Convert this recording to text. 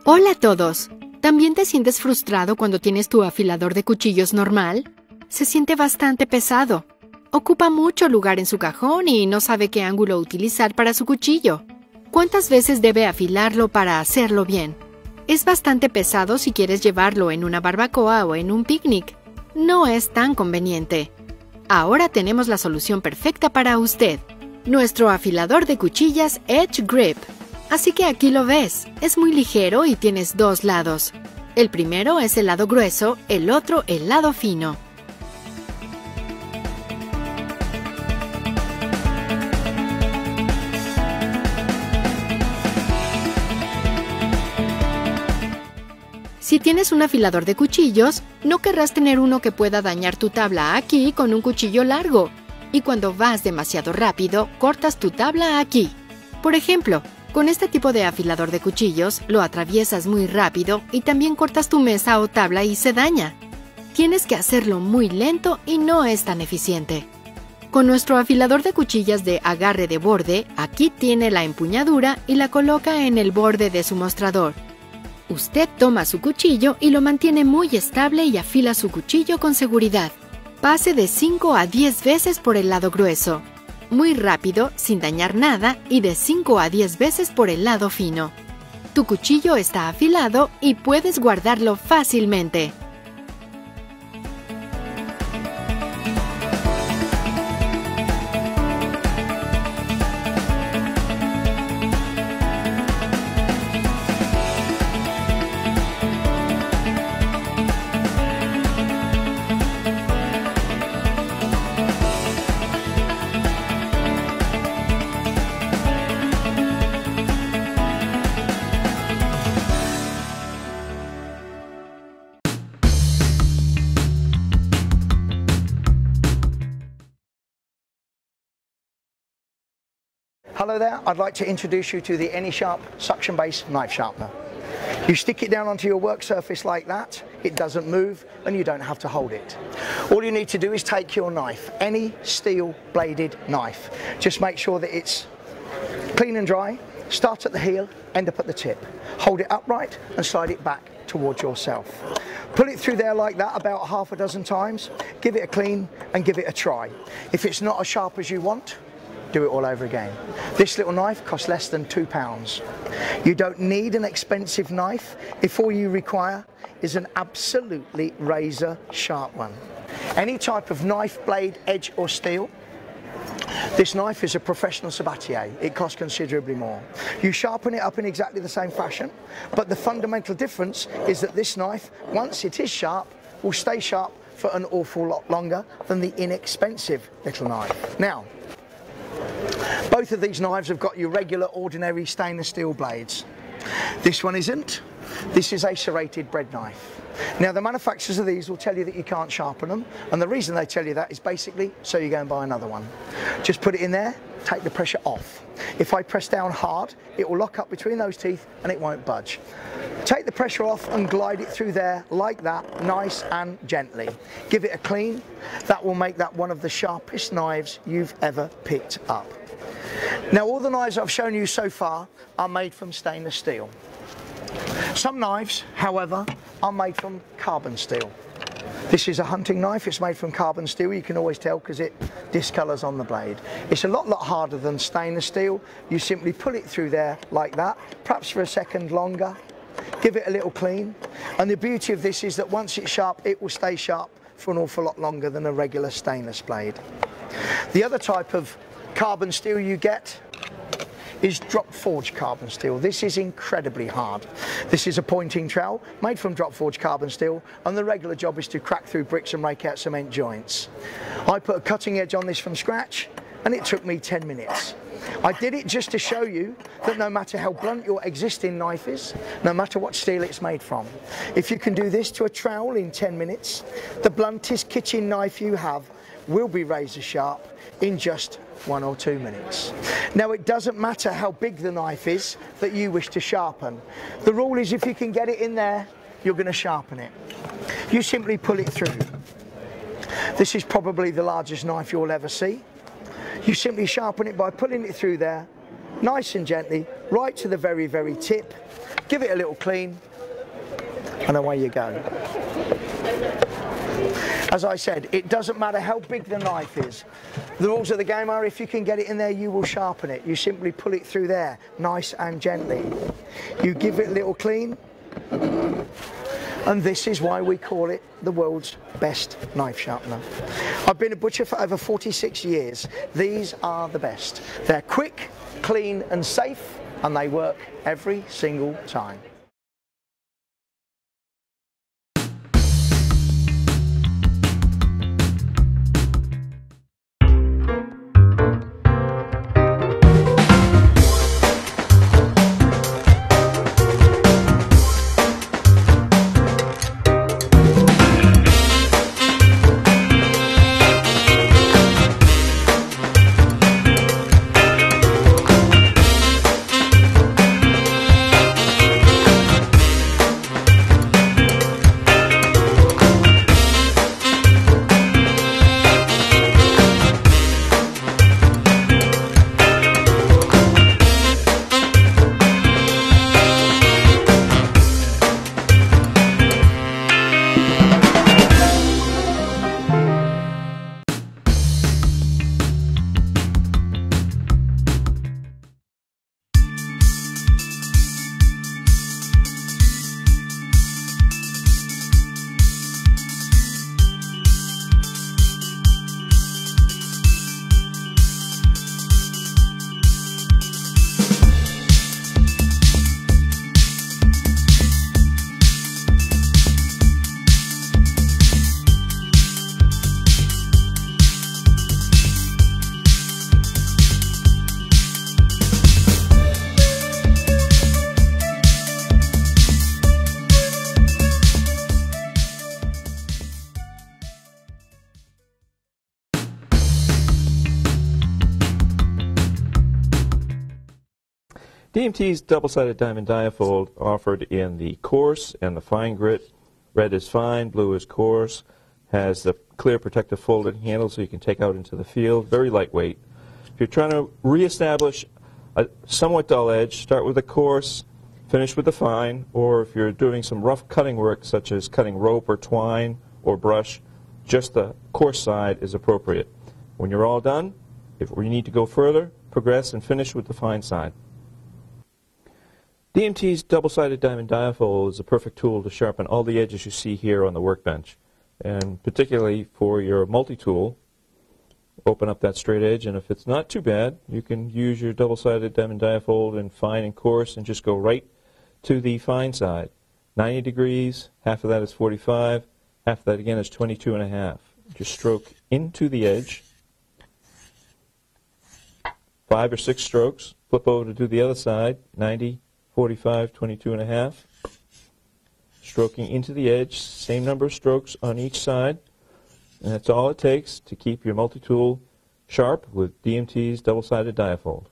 Hola a todos. ¿También te sientes frustrado cuando tienes tu afilador de cuchillos normal? Se siente bastante pesado. Ocupa mucho lugar en su cajón y no sabe qué ángulo utilizar para su cuchillo. ¿Cuántas veces debe afilarlo para hacerlo bien? Es bastante pesado si quieres llevarlo en una barbacoa o en un picnic. No es tan conveniente. Ahora tenemos la solución perfecta para usted. Nuestro afilador de cuchillas Edge Grip. Así que aquí lo ves, es muy ligero y tienes dos lados. El primero es el lado grueso, el otro el lado fino. Si tienes un afilador de cuchillos, no querrás tener uno que pueda dañar tu tabla aquí con un cuchillo largo. Y cuando vas demasiado rápido, cortas tu tabla aquí. Por ejemplo, con este tipo de afilador de cuchillos, lo atraviesas muy rápido y también cortas tu mesa o tabla y se daña. Tienes que hacerlo muy lento y no es tan eficiente. Con nuestro afilador de cuchillas de agarre de borde, aquí tiene la empuñadura y la coloca en el borde de su mostrador. Usted toma su cuchillo y lo mantiene muy estable y afila su cuchillo con seguridad. Pase de 5 a 10 veces por el lado grueso. Muy rápido, sin dañar nada, y de 5 a 10 veces por el lado fino. Tu cuchillo está afilado y puedes guardarlo fácilmente. Hello there, I'd like to introduce you to the AnySharp suction base knife sharpener. You stick it down onto your work surface like that, it doesn't move and you don't have to hold it. All you need to do is take your knife, any steel bladed knife. Just make sure that it's clean and dry, start at the heel, end up at the tip. Hold it upright and slide it back towards yourself. Pull it through there like that about half a dozen times, give it a clean and give it a try. If it's not as sharp as you want, do it all over again. This little knife costs less than £2. You don't need an expensive knife if all you require is an absolutely razor sharp one. Any type of knife, blade, edge or steel, this knife is a professional sabatier. It costs considerably more. You sharpen it up in exactly the same fashion, but the fundamental difference is that this knife, once it is sharp, will stay sharp for an awful lot longer than the inexpensive little knife. Now, both of these knives have got your regular, ordinary stainless steel blades. This one isn't. This is a serrated bread knife. Now, the manufacturers of these will tell you that you can't sharpen them, and the reason they tell you that is basically so you go and buy another one. Just put it in there, take the pressure off. If I press down hard, it will lock up between those teeth and it won't budge. Take the pressure off and glide it through there like that, nice and gently. Give it a clean. That will make that one of the sharpest knives you've ever picked up. Now, all the knives I've shown you so far are made from stainless steel. Some knives, however, are made from carbon steel. This is a hunting knife, it's made from carbon steel. You can always tell because it discolours on the blade. It's a lot harder than stainless steel. You simply pull it through there like that, perhaps for a second longer. Give it a little clean. And the beauty of this is that once it's sharp, it will stay sharp for an awful lot longer than a regular stainless blade. The other type of carbon steel you get is drop forged carbon steel. This is incredibly hard. This is a pointing trowel made from drop forged carbon steel, and the regular job is to crack through bricks and rake out cement joints. I put a cutting edge on this from scratch and it took me 10 minutes. I did it just to show you that no matter how blunt your existing knife is, no matter what steel it's made from, if you can do this to a trowel in 10 minutes, the bluntest kitchen knife you have will be razor sharp in just 1 or 2 minutes. Now, it doesn't matter how big the knife is that you wish to sharpen. The rule is if you can get it in there, you're going to sharpen it. You simply pull it through. This is probably the largest knife you'll ever see. You simply sharpen it by pulling it through there, nice and gently, right to the very, very tip. give it a little clean, and away you go. As I said, it doesn't matter how big the knife is. The rules of the game are if you can get it in there, you will sharpen it. You simply pull it through there, nice and gently. You give it a little clean, and this is why we call it the world's best knife sharpener. I've been a butcher for over 46 years. These are the best. They're quick, clean and safe, and they work every single time. DMT's double-sided diamond diafold offered in the coarse and the fine grit. Red is fine, blue is coarse, has the clear protective folded handle so you can take out into the field, very lightweight. If you're trying to reestablish a somewhat dull edge, start with the coarse, finish with the fine, or if you're doing some rough cutting work such as cutting rope or twine or brush, just the coarse side is appropriate. When you're all done, if you need to go further, progress and finish with the fine side. DMT's double-sided diamond diafold is a perfect tool to sharpen all the edges you see here on the workbench. And particularly for your multi-tool, open up that straight edge, and if it's not too bad, you can use your double-sided diamond diafold in fine and coarse and just go right to the fine side. 90 degrees, half of that is 45, half of that again is 22.5. Just stroke into the edge, 5 or 6 strokes, flip over to do the other side, 90, 45, 22.5. Stroking into the edge, same number of strokes on each side, and that's all it takes to keep your multi-tool sharp with DMT's double-sided diafold.